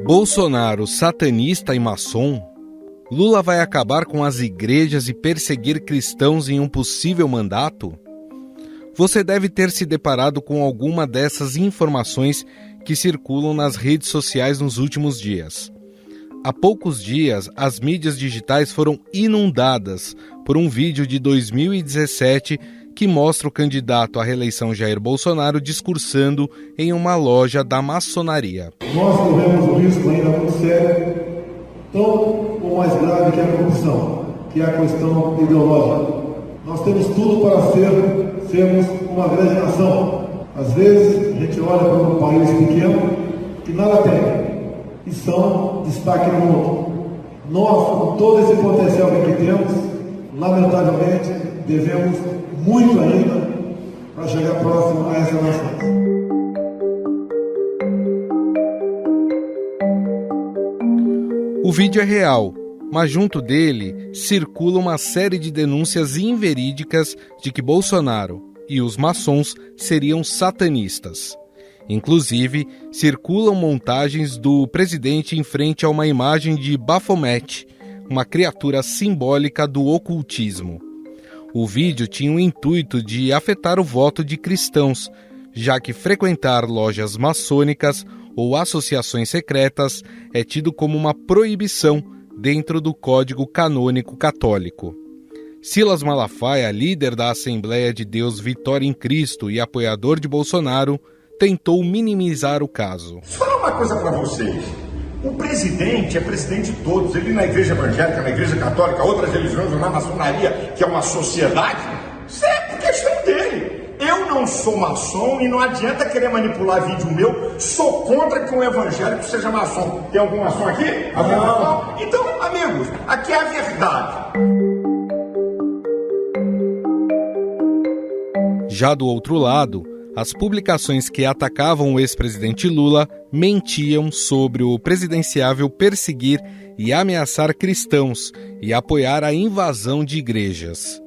Bolsonaro, satanista e maçom? Lula vai acabar com as igrejas e perseguir cristãos em um possível mandato? Você deve ter se deparado com alguma dessas informações que circulam nas redes sociais nos últimos dias. Há poucos dias, as mídias digitais foram inundadas por um vídeo de 2017 que mostra o candidato à reeleição Jair Bolsonaro discursando em uma loja da maçonaria. Nós corremos um risco ainda muito sério, tão ou mais grave que a corrupção, que é a questão ideológica. Nós temos tudo para sermos uma grande nação. Às vezes, a gente olha para um país pequeno que nada tem e são destaque no mundo. Nós, com todo esse potencial que aqui temos, lamentavelmente, devemos muito ainda para chegar próximo a essa nação. O vídeo é real, mas junto dele circula uma série de denúncias inverídicas de que Bolsonaro e os maçons seriam satanistas. Inclusive, circulam montagens do presidente em frente a uma imagem de Baphomet, uma criatura simbólica do ocultismo. O vídeo tinha o intuito de afetar o voto de cristãos, já que frequentar lojas maçônicas ou associações secretas é tido como uma proibição dentro do Código Canônico Católico. Silas Malafaia, líder da Assembleia de Deus Vitória em Cristo e apoiador de Bolsonaro, tentou minimizar o caso. Deixa eu falar uma coisa para vocês. O presidente é presidente de todos. Ele na igreja evangélica, na igreja católica, outras religiões, ou na maçonaria, que é uma sociedade, isso é questão dele. Eu não sou maçom e não adianta querer manipular vídeo meu. Sou contra que um evangélico seja maçom. Tem algum maçom aqui? Algum maçom? Então, amigos, aqui é a verdade. Já do outro lado, as publicações que atacavam o ex-presidente Lula mentiam sobre o presidenciável perseguir e ameaçar cristãos e apoiar a invasão de igrejas.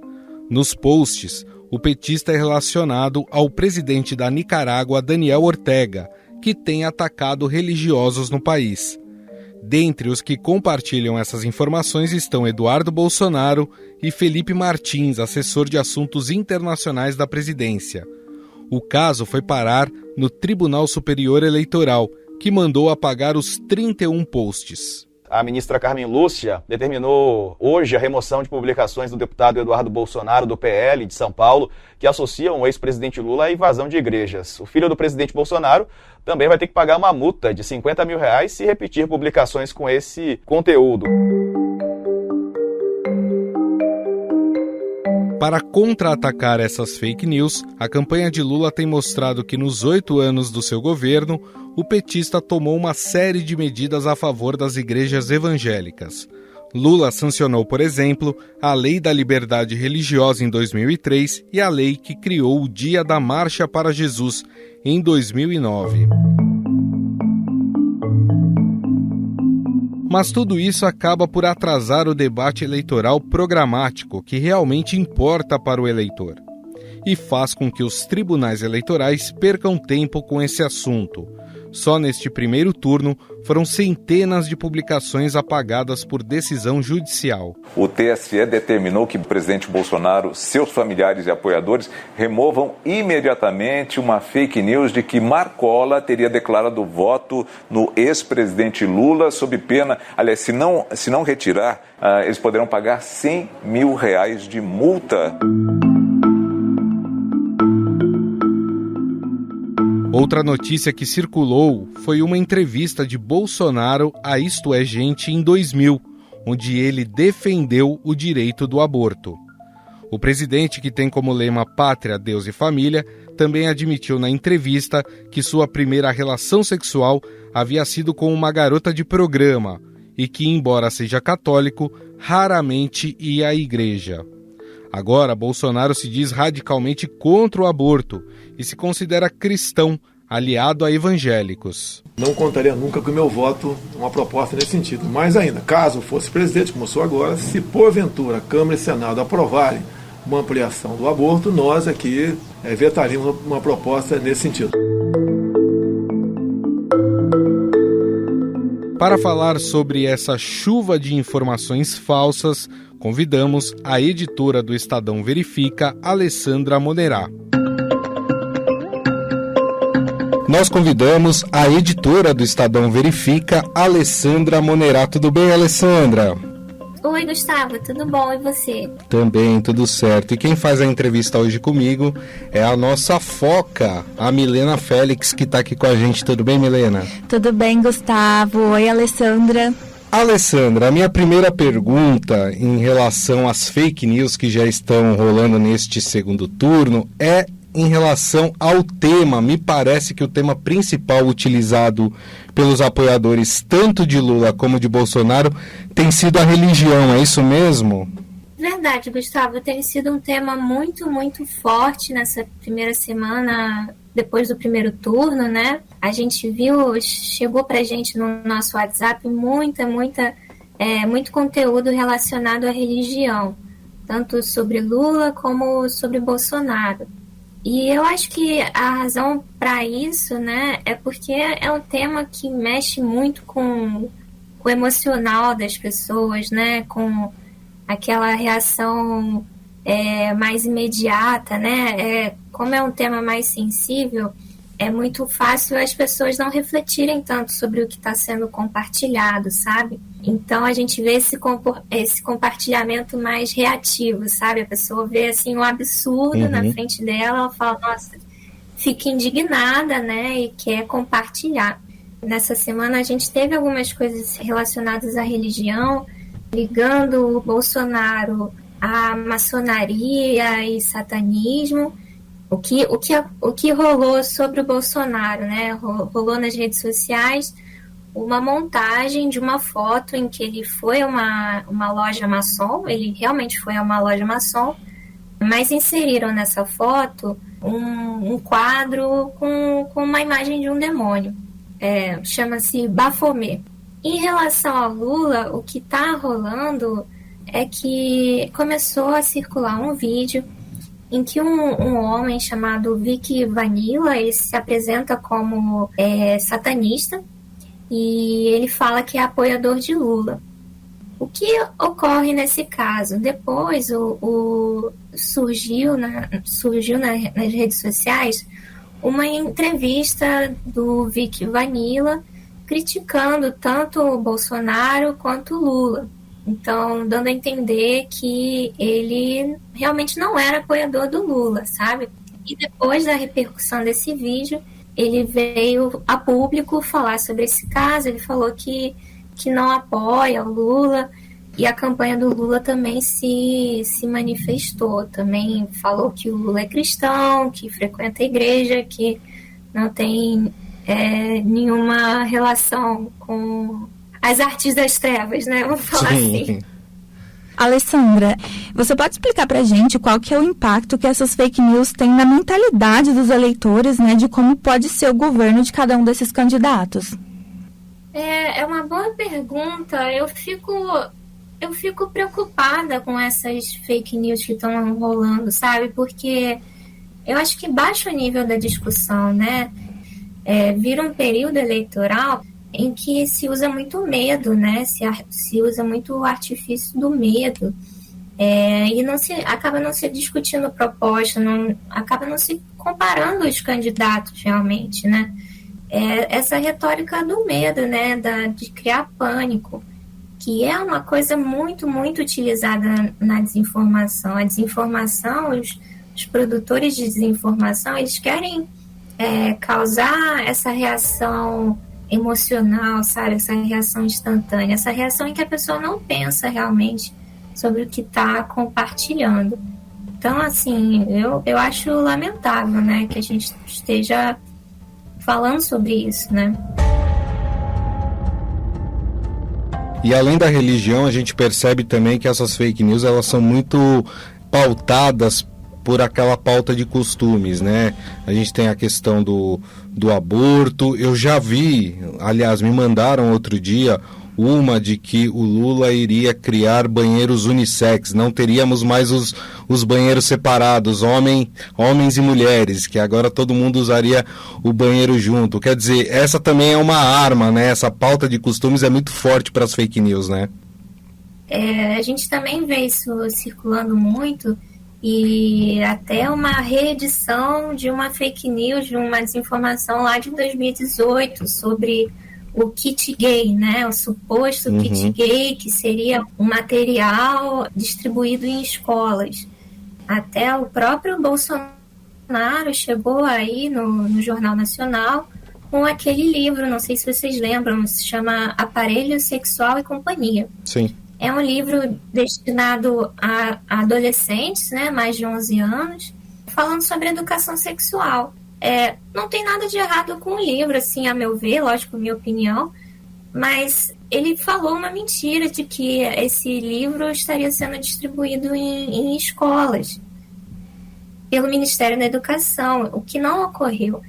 Nos posts, o petista é relacionado ao presidente da Nicarágua, Daniel Ortega, que tem atacado religiosos no país. Dentre os que compartilham essas informações estão Eduardo Bolsonaro e Felipe Martins, assessor de assuntos internacionais da presidência. O caso foi parar no Tribunal Superior Eleitoral, que mandou apagar os 31 posts. A ministra Carmen Lúcia determinou hoje a remoção de publicações do deputado Eduardo Bolsonaro, do PL de São Paulo, que associam o ex-presidente Lula à invasão de igrejas. O filho do presidente Bolsonaro também vai ter que pagar uma multa de R$50 mil se repetir publicações com esse conteúdo. Para contra-atacar essas fake news, a campanha de Lula tem mostrado que nos 8 anos do seu governo, o petista tomou uma série de medidas a favor das igrejas evangélicas. Lula sancionou, por exemplo, a Lei da Liberdade Religiosa em 2003 e a lei que criou o Dia da Marcha para Jesus em 2009. Mas tudo isso acaba por atrasar o debate eleitoral programático que realmente importa para o eleitor. E faz com que os tribunais eleitorais percam tempo com esse assunto. Só neste primeiro turno foram centenas de publicações apagadas por decisão judicial. O TSE determinou que o presidente Bolsonaro, seus familiares e apoiadores removam imediatamente uma fake news de que Marcola teria declarado voto no ex-presidente Lula sob pena, aliás, se não retirar, eles poderão pagar R$100 mil de multa. Outra notícia que circulou foi uma entrevista de Bolsonaro a Isto é Gente em 2000, onde ele defendeu o direito do aborto. O presidente, que tem como lema Pátria, Deus e Família, também admitiu na entrevista que sua primeira relação sexual havia sido com uma garota de programa e que, embora seja católico, raramente ia à igreja. Agora, Bolsonaro se diz radicalmente contra o aborto e se considera cristão, aliado a evangélicos. Não contaria nunca com o meu voto uma proposta nesse sentido. Mais ainda, caso fosse presidente, como sou agora, se porventura a Câmara e Senado aprovarem uma ampliação do aborto, nós aqui vetaríamos uma proposta nesse sentido. Para falar sobre essa chuva de informações falsas, convidamos a editora do Estadão Verifica, Alessandra Monerá. Nós convidamos a editora do Estadão Verifica, Alessandra Monerá. Tudo bem, Alessandra? Oi, Gustavo, tudo bom? E você? Também, tudo certo. E quem faz a entrevista hoje comigo é a nossa foca, a Milena Félix, que está aqui com a gente. Tudo bem, Milena? Tudo bem, Gustavo. Oi, Alessandra. Alessandra, a minha primeira pergunta em relação às fake news que já estão rolando neste segundo turno é em relação ao tema. Me parece que o tema principal utilizado pelos apoiadores tanto de Lula como de Bolsonaro tem sido a religião, é isso mesmo? Verdade, Gustavo, tem sido um tema muito, muito forte nessa primeira semana depois do primeiro turno, né? A gente viu, chegou pra gente no nosso WhatsApp muito conteúdo relacionado à religião, tanto sobre Lula como sobre Bolsonaro. E eu acho que a razão para isso, né, é porque é um tema que mexe muito com o emocional das pessoas, né, com aquela reação mais imediata, né, como é um tema mais sensível, é muito fácil as pessoas não refletirem tanto sobre o que está sendo compartilhado, sabe? Então a gente vê esse compartilhamento mais reativo, sabe? A pessoa vê assim um absurdo na frente dela, ela fala, nossa, fica indignada, né? E quer compartilhar. Nessa semana a gente teve algumas coisas relacionadas à religião, ligando o Bolsonaro à maçonaria e satanismo. O que rolou sobre o Bolsonaro, né? Rolou nas redes sociais uma montagem de uma foto em que ele foi a uma loja maçom, ele realmente foi a uma loja maçom, mas inseriram nessa foto um quadro com uma imagem de um demônio. Chama-se Baphomet. Em relação ao Lula, o que está rolando é que começou a circular um vídeo em que um homem chamado Vic Vanilla, ele se apresenta como satanista e ele fala que é apoiador de Lula. O que ocorre nesse caso? Depois surgiu nas redes sociais uma entrevista do Vic Vanilla criticando tanto o Bolsonaro quanto o Lula. Então, dando a entender que ele realmente não era apoiador do Lula, sabe? E depois da repercussão desse vídeo, ele veio a público falar sobre esse caso. Ele falou que não apoia o Lula, e a campanha do Lula também se manifestou. Também falou que o Lula é cristão, que frequenta a igreja, que não tem nenhuma relação com as artes das trevas, né? Vamos falar assim. Alessandra, você pode explicar pra gente qual que é o impacto que essas fake news têm na mentalidade dos eleitores, né? De como pode ser o governo de cada um desses candidatos? É uma boa pergunta. Eu fico preocupada com essas fake news que estão rolando, sabe? Porque eu acho que baixa o nível da discussão, né? Vira um período eleitoral em que se usa muito medo, né? Se usa muito o artifício do medo, e acaba não se discutindo proposta, acaba não se comparando os candidatos realmente, né? Essa retórica do medo, né? De criar pânico, que é uma coisa muito, muito utilizada na desinformação. A desinformação, os produtores de desinformação, eles querem causar essa reação emocional, sabe? Essa reação instantânea, essa reação em que a pessoa não pensa realmente sobre o que está compartilhando. Então, assim, eu acho lamentável, né, que a gente esteja falando sobre isso, né? E além da religião, a gente percebe também que essas fake news, elas são muito pautadas por aquela pauta de costumes, né? A gente tem a questão do aborto. Eu já vi, aliás, me mandaram outro dia uma de que o Lula iria criar banheiros unissex, não teríamos mais os banheiros separados, homens e mulheres, que agora todo mundo usaria o banheiro junto. Quer dizer, essa também é uma arma, né? Essa pauta de costumes é muito forte para as fake news, né? A gente também vê isso circulando muito, e até uma reedição de uma fake news, de uma desinformação lá de 2018 sobre o kit gay, né? O suposto kit gay, que seria um material distribuído em escolas. Até o próprio Bolsonaro chegou aí no Jornal Nacional com aquele livro, não sei se vocês lembram, se chama Aparelho Sexual e Companhia. Sim. É um livro destinado a adolescentes, né, mais de 11 anos, falando sobre educação sexual. Não tem nada de errado com o livro, assim, a meu ver, lógico, minha opinião, mas ele falou uma mentira de que esse livro estaria sendo distribuído em escolas pelo Ministério da Educação, o que não ocorreu.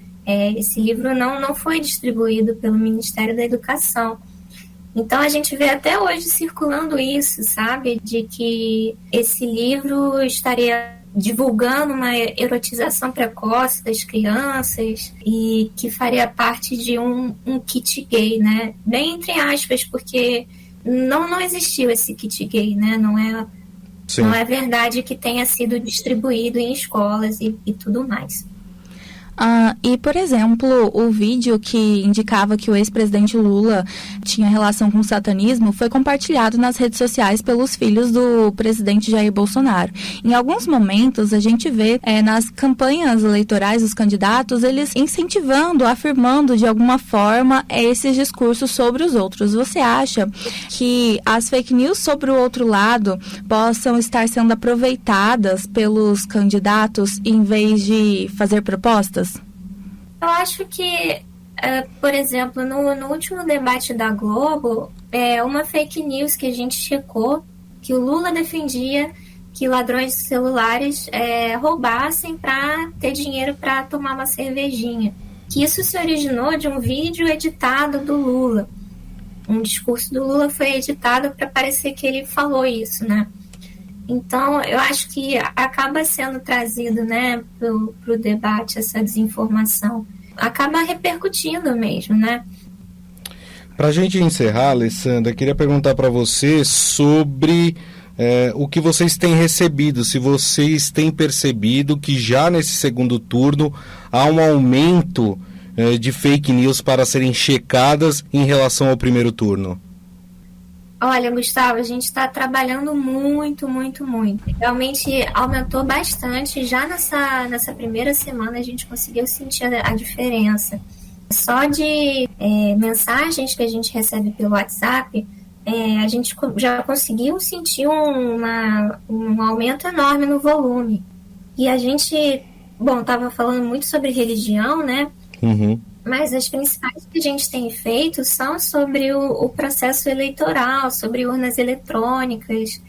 Esse livro não foi distribuído pelo Ministério da Educação. Então a gente vê até hoje circulando isso, sabe? De que esse livro estaria divulgando uma erotização precoce das crianças e que faria parte de um kit gay, né? Bem entre aspas, porque não existiu esse kit gay, né? Não é verdade que tenha sido distribuído em escolas e tudo mais. E, por exemplo, o vídeo que indicava que o ex-presidente Lula tinha relação com o satanismo foi compartilhado nas redes sociais pelos filhos do presidente Jair Bolsonaro. Em alguns momentos, a gente vê nas campanhas eleitorais dos candidatos, eles incentivando, afirmando de alguma forma esses discursos sobre os outros. Você acha que as fake news sobre o outro lado possam estar sendo aproveitadas pelos candidatos em vez de fazer propostas? Eu acho que, por exemplo, no último debate da Globo, uma fake news que a gente checou, que o Lula defendia que ladrões de celulares roubassem para ter dinheiro para tomar uma cervejinha. Que isso se originou de um vídeo editado do Lula. Um discurso do Lula foi editado para parecer que ele falou isso, né? Então, eu acho que acaba sendo trazido, né, pro debate essa desinformação. Acaba repercutindo mesmo, né? Para a gente encerrar, Alessandra, queria perguntar para você sobre o que vocês têm recebido, se vocês têm percebido que já nesse segundo turno há um aumento de fake news para serem checadas em relação ao primeiro turno. Olha, Gustavo, a gente está trabalhando muito, muito, muito. Realmente aumentou bastante. Já nessa primeira semana a gente conseguiu sentir a diferença. Só de mensagens que a gente recebe pelo WhatsApp, a gente já conseguiu sentir um aumento enorme no volume. E a gente, estava falando muito sobre religião, né? Uhum. Mas as principais que a gente tem feito são sobre o processo eleitoral, sobre urnas eletrônicas,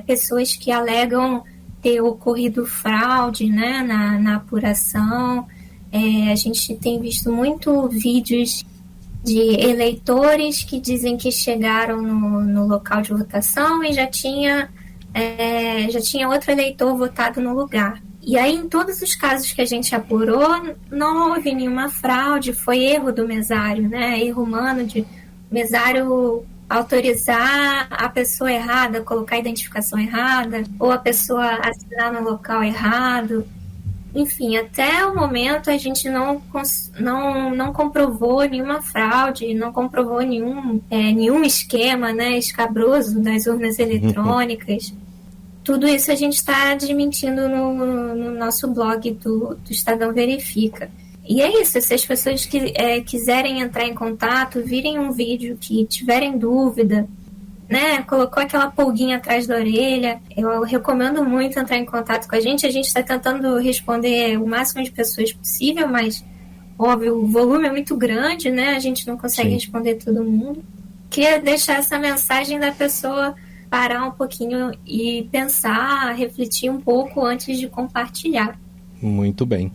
pessoas que alegam ter ocorrido fraude, né, na apuração. A gente tem visto muito vídeos de eleitores que dizem que chegaram no local de votação e já tinha outro eleitor votado no lugar. E aí, em todos os casos que a gente apurou, não houve nenhuma fraude, foi erro do mesário, né? Erro humano de mesário autorizar a pessoa errada, colocar a identificação errada, ou a pessoa assinar no local errado. Enfim, até o momento a gente não comprovou nenhuma fraude, não comprovou nenhum esquema, né, escabroso das urnas eletrônicas. Tudo isso a gente está desmentindo no nosso blog do Estadão Verifica. E é isso, se as pessoas que quiserem entrar em contato, virem um vídeo que tiverem dúvida, né, colocou aquela pulguinha atrás da orelha, eu recomendo muito entrar em contato com a gente está tentando responder o máximo de pessoas possível, mas, óbvio, o volume é muito grande, né, a gente não consegue responder todo mundo. Queria deixar essa mensagem da pessoa parar um pouquinho e pensar, refletir um pouco antes de compartilhar. Muito bem.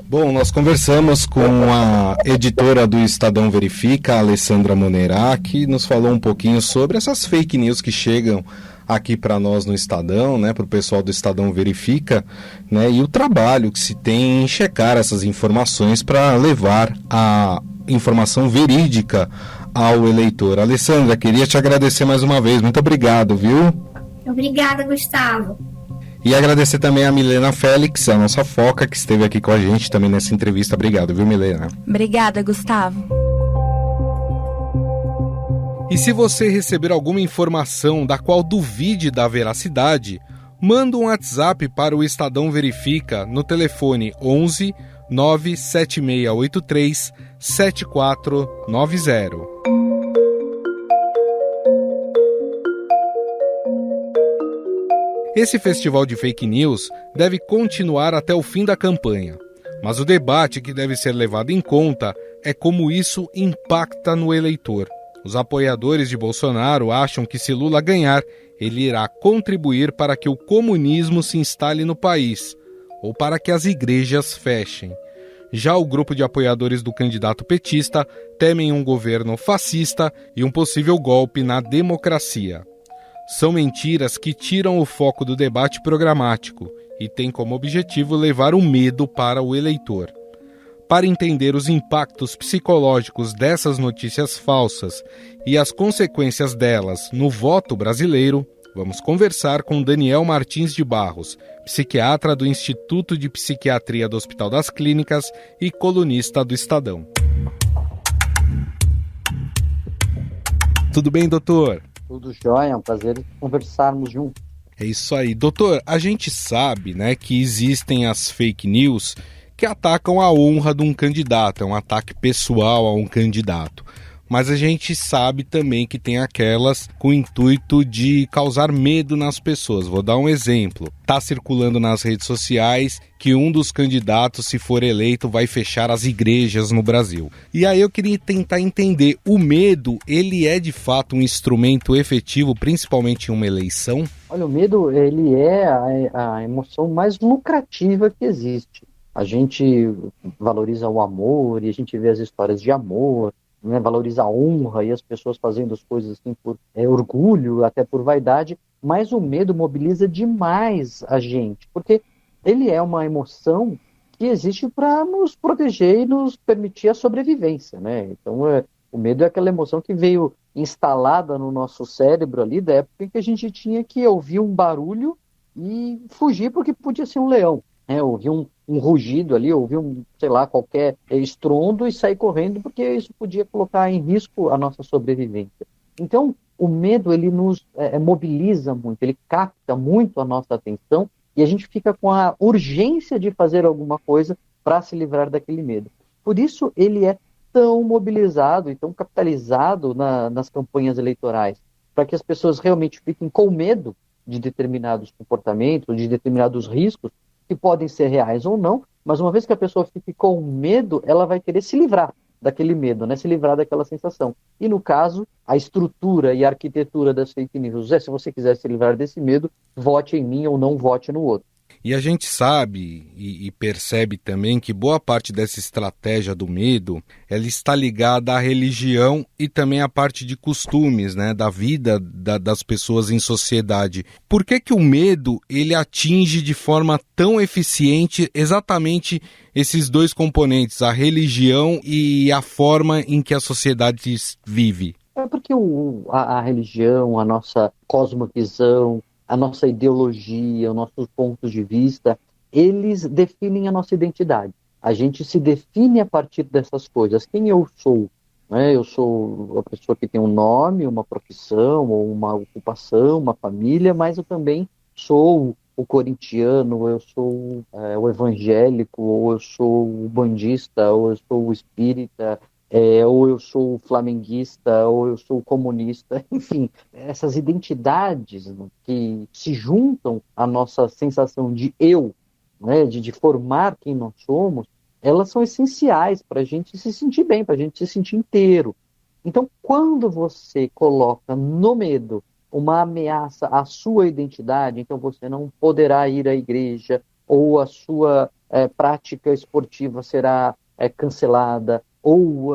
Bom, nós conversamos com a editora do Estadão Verifica, a Alessandra Monerá, que nos falou um pouquinho sobre essas fake news que chegam aqui para nós no Estadão, né, para o pessoal do Estadão Verifica, né, e o trabalho que se tem em checar essas informações para levar a informação verídica ao eleitor. Alessandra, queria te agradecer mais uma vez. Muito obrigado, viu? Obrigada, Gustavo. E agradecer também a Milena Félix, a nossa foca, que esteve aqui com a gente também nessa entrevista. Obrigado, viu, Milena? Obrigada, Gustavo. E se você receber alguma informação da qual duvide da veracidade, manda um WhatsApp para o Estadão Verifica no telefone 11 97683 7490. Esse festival de fake news deve continuar até o fim da campanha, mas o debate que deve ser levado em conta é como isso impacta no eleitor. Os apoiadores de Bolsonaro acham que se Lula ganhar, ele irá contribuir para que o comunismo se instale no país, ou para que as igrejas fechem. Já o grupo de apoiadores do candidato petista temem um governo fascista e um possível golpe na democracia. São mentiras que tiram o foco do debate programático e têm como objetivo levar o medo para o eleitor. Para entender os impactos psicológicos dessas notícias falsas e as consequências delas no voto brasileiro, vamos conversar com Daniel Martins de Barros, psiquiatra do Instituto de Psiquiatria do Hospital das Clínicas e colunista do Estadão. Tudo bem, doutor? Tudo jóia, é um prazer conversarmos juntos. É isso aí. Doutor, a gente sabe, né, que existem as fake news que atacam a honra de um candidato, é um ataque pessoal a um candidato. Mas a gente sabe também que tem aquelas com o intuito de causar medo nas pessoas. Vou dar um exemplo. Está circulando nas redes sociais que um dos candidatos, se for eleito, vai fechar as igrejas no Brasil. E aí eu queria tentar entender, o medo, ele é de fato um instrumento efetivo, principalmente em uma eleição? Olha, o medo, ele é a emoção mais lucrativa que existe. A gente valoriza o amor e a gente vê as histórias de amor, né, valoriza a honra e as pessoas fazendo as coisas assim por orgulho, até por vaidade, mas o medo mobiliza demais a gente, porque ele é uma emoção que existe para nos proteger e nos permitir a sobrevivência, né? Então, o medo é aquela emoção que veio instalada no nosso cérebro ali da época em que a gente tinha que ouvir um barulho e fugir porque podia ser um leão, né? Ouvir um rugido ali, ouvir qualquer estrondo e sair correndo, porque isso podia colocar em risco a nossa sobrevivência. Então, o medo, ele nos mobiliza muito, ele capta muito a nossa atenção e a gente fica com a urgência de fazer alguma coisa para se livrar daquele medo. Por isso, ele é tão mobilizado e tão capitalizado nas campanhas eleitorais, para que as pessoas realmente fiquem com medo de determinados comportamentos, de determinados riscos, que podem ser reais ou não, mas uma vez que a pessoa fique com medo, ela vai querer se livrar daquele medo, né? Se livrar daquela sensação. E no caso, a estrutura e a arquitetura das fake news se você quiser se livrar desse medo, vote em mim ou não vote no outro. E a gente sabe e percebe também que boa parte dessa estratégia do medo, ela está ligada à religião e também à parte de costumes, né, da vida das pessoas em sociedade. Por que o medo ele atinge de forma tão eficiente exatamente esses dois componentes, a religião e a forma em que a sociedade vive? É porque a religião, a nossa cosmovisão, a nossa ideologia, os nossos pontos de vista, eles definem a nossa identidade. A gente se define a partir dessas coisas. Quem eu sou? Né? Eu sou uma pessoa que tem um nome, uma profissão, ou uma ocupação, uma família, mas eu também sou o corintiano, eu sou o evangélico, ou eu sou o bandista, ou eu sou o espírita, ou eu sou flamenguista, ou eu sou comunista, enfim, essas identidades, né, que se juntam à nossa sensação de eu, né, de formar quem nós somos, elas são essenciais para a gente se sentir bem, para a gente se sentir inteiro. Então, quando você coloca no medo uma ameaça à sua identidade, então você não poderá ir à igreja, ou a sua prática esportiva será cancelada, ou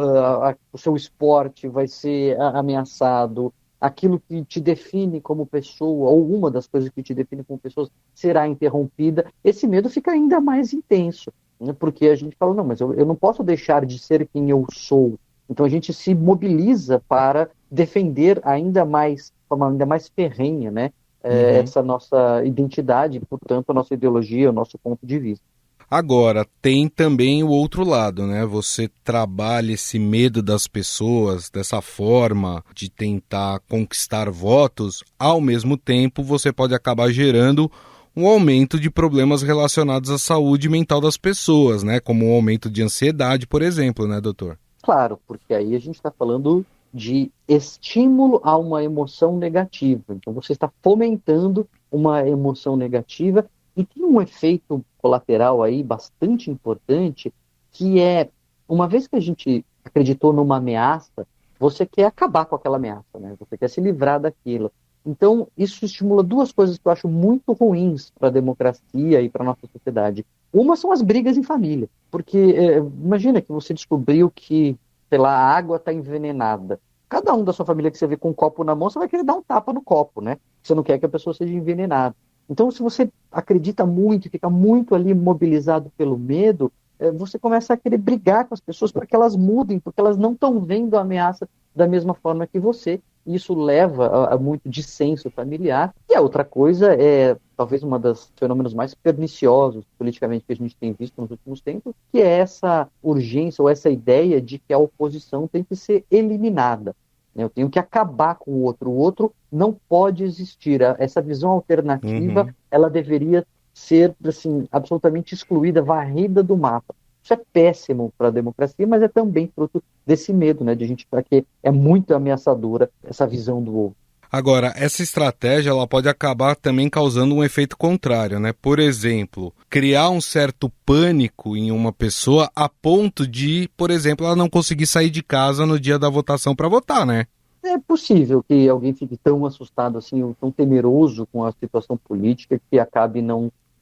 o seu esporte vai ser ameaçado, aquilo que te define como pessoa, ou uma das coisas que te define como pessoa, será interrompida, esse medo fica ainda mais intenso, né? Porque a gente fala, não, mas eu não posso deixar de ser quem eu sou. Então a gente se mobiliza para defender ainda mais, de forma ainda mais ferrenha, né? Essa nossa identidade, portanto, a nossa ideologia, o nosso ponto de vista. Agora, tem também o outro lado, né? Você trabalha esse medo das pessoas dessa forma de tentar conquistar votos, ao mesmo tempo você pode acabar gerando um aumento de problemas relacionados à saúde mental das pessoas, né? Como um aumento de ansiedade, por exemplo, né, doutor? Claro, porque aí a gente está falando de estímulo a uma emoção negativa. Então você está fomentando uma emoção negativa e tem um efeito colateral aí bastante importante, que é, uma vez que a gente acreditou numa ameaça, você quer acabar com aquela ameaça, né? Você quer se livrar daquilo. Então isso estimula duas coisas que eu acho muito ruins para a democracia e para a nossa sociedade. Uma são as brigas em família, porque imagina que você descobriu que, sei lá, a água está envenenada. Cada um da sua família que você vê com um copo na mão, você vai querer dar um tapa no copo, né? Você não quer que a pessoa seja envenenada. Então, se você acredita muito, fica muito ali mobilizado pelo medo, você começa a querer brigar com as pessoas para que elas mudem, porque elas não estão vendo a ameaça da mesma forma que você. Isso leva a muito dissenso familiar. E a outra coisa é, talvez, um dos fenômenos mais perniciosos politicamente que a gente tem visto nos últimos tempos, que é essa urgência ou essa ideia de que a oposição tem que ser eliminada. Eu tenho que acabar com o outro não pode existir. Essa visão alternativa, ela deveria ser, assim, absolutamente excluída, varrida do mapa. Isso é péssimo para a democracia, mas é também fruto desse medo, né, de a gente, porque é muito ameaçadora essa visão do outro. Agora, essa estratégia ela pode acabar também causando um efeito contrário, né? Por exemplo, criar um certo pânico em uma pessoa a ponto de, por exemplo, ela não conseguir sair de casa no dia da votação para votar, né? É possível que alguém fique tão assustado, assim, ou tão temeroso com a situação política que acabe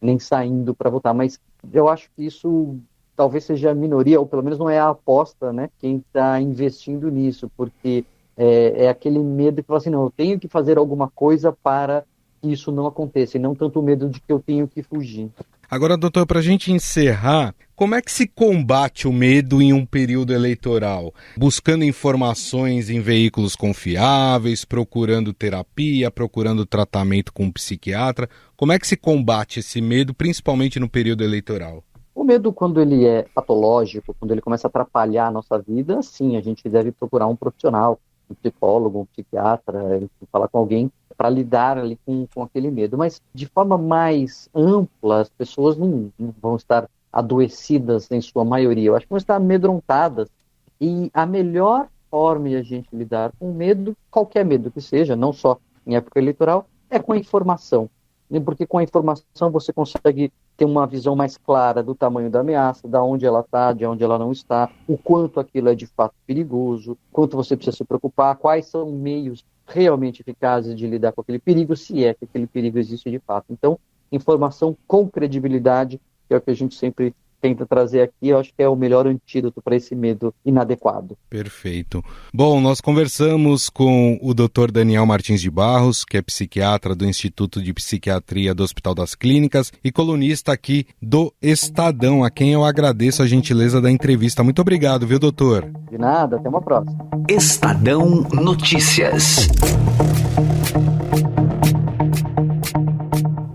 nem saindo para votar, mas eu acho que isso talvez seja a minoria, ou pelo menos não é a aposta, né? Quem está investindo nisso, porque é aquele medo que fala assim, não, eu tenho que fazer alguma coisa para que isso não aconteça, e não tanto o medo de que eu tenho que fugir. Agora, doutor, para a gente encerrar, como é que se combate o medo em um período eleitoral? Buscando informações em veículos confiáveis, procurando terapia, procurando tratamento com um psiquiatra. Como é que se combate esse medo, principalmente no período eleitoral? O medo, quando ele é patológico, quando ele começa a atrapalhar a nossa vida, sim, a gente deve procurar um profissional, um psicólogo, um psiquiatra, falar com alguém para lidar ali com aquele medo. Mas, de forma mais ampla, as pessoas não vão estar adoecidas em sua maioria. Eu acho que vão estar amedrontadas. E a melhor forma de a gente lidar com medo, qualquer medo que seja, não só em época eleitoral, é com a informação. Porque com a informação você consegue ter uma visão mais clara do tamanho da ameaça, de onde ela está, de onde ela não está, o quanto aquilo é de fato perigoso, quanto você precisa se preocupar, quais são meios realmente eficazes de lidar com aquele perigo, se é que aquele perigo existe de fato. Então, informação com credibilidade, que é o que a gente sempre tenta trazer aqui, eu acho que é o melhor antídoto para esse medo inadequado. Perfeito. Bom, nós conversamos com o Dr. Daniel Martins de Barros, que é psiquiatra do Instituto de Psiquiatria do Hospital das Clínicas e colunista aqui do Estadão, a quem eu agradeço a gentileza da entrevista. Muito obrigado, viu, doutor? De nada, até uma próxima. Estadão Notícias.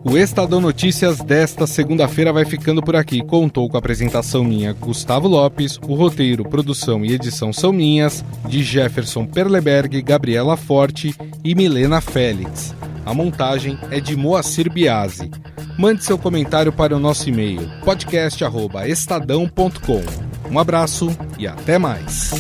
O Estadão Notícias desta segunda-feira vai ficando por aqui. Contou com a apresentação minha, Gustavo Lopes, o roteiro, produção e edição são minhas, de Jefferson Perleberg, Gabriela Forte e Milena Félix. A montagem é de Moacir Biasi. Mande seu comentário para o nosso e-mail, podcast@estadão.com. Um abraço e até mais.